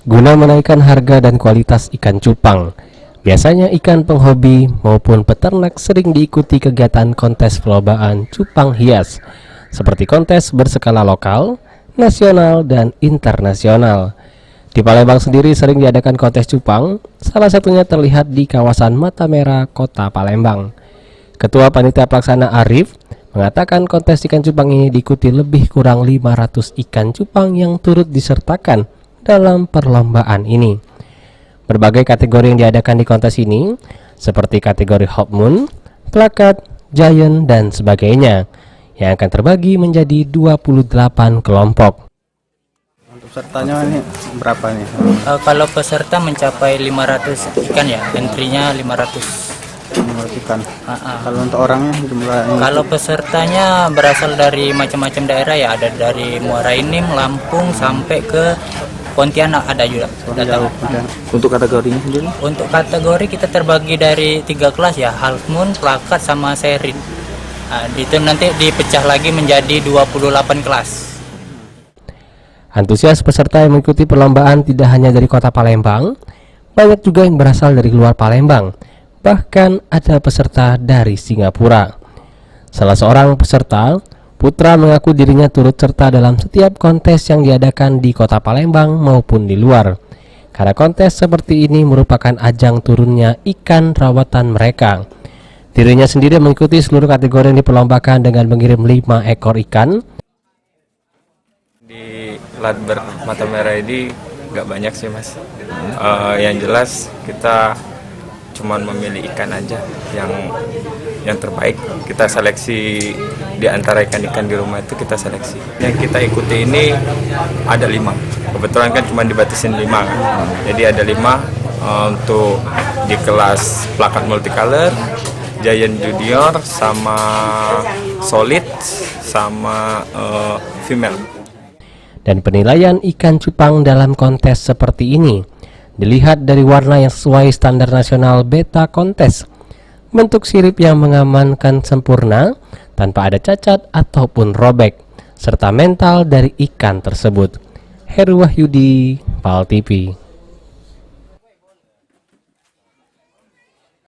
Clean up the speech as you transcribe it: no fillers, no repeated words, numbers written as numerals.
Guna menaikkan harga dan kualitas ikan cupang, biasanya ikan penghobi maupun peternak sering diikuti kegiatan kontes perlombaan cupang hias, seperti kontes berskala lokal, nasional, dan internasional. Di Palembang sendiri sering diadakan kontes cupang, salah satunya terlihat di kawasan Mata Merah, Kota Palembang. Ketua Panitia Pelaksana Arif mengatakan kontes ikan cupang ini diikuti lebih kurang 500 ikan cupang yang turut disertakan dalam perlombaan ini. Berbagai kategori yang diadakan di kontes ini, seperti kategori Hot Moon, Plakat, Giant, dan sebagainya, yang akan terbagi menjadi 28 kelompok. Untuk pesertanya ini berapa nih? Kalau peserta mencapai 500 ikan ya, entry-nya 500 ikan. Kalau untuk orangnya jumlahnya? Kalau pesertanya berasal dari macam-macam daerah ya, ada dari Muara Enim, Lampung sampai ke Pontianak ada juga. Untuk kategorinya sendiri? Untuk kategori kita terbagi dari 3 kelas ya, Half Moon, Plakat, sama Serit. Itu nanti dipecah lagi menjadi 28 kelas. Antusias peserta yang mengikuti perlombaan tidak hanya dari kota Palembang, banyak juga yang berasal dari luar Palembang. Bahkan ada peserta dari Singapura. Salah seorang peserta, Putra, mengaku dirinya turut serta dalam setiap kontes yang diadakan di kota Palembang maupun di luar. Karena kontes seperti ini merupakan ajang turunnya ikan rawatan mereka. Dirinya sendiri mengikuti seluruh kategori yang diperlombakan dengan mengirim 5 ekor ikan. Di Ladber Mata Merah ini nggak banyak sih mas. Yang jelas kita cuman memilih ikan aja yang terbaik. Kita seleksi di antara ikan-ikan di rumah itu, kita seleksi. Yang kita ikuti ini ada 5. Kebetulan kan cuma dibatasin 5 kan. Jadi ada 5 untuk di kelas Plakat Multicolor, Giant Junior, sama Solid, sama Female. Dan penilaian ikan cupang dalam kontes seperti ini dilihat dari warna yang sesuai standar nasional beta kontes, bentuk sirip yang mengamankan sempurna tanpa ada cacat ataupun robek, serta mental dari ikan tersebut. Heru Wahyudi, PAL TV.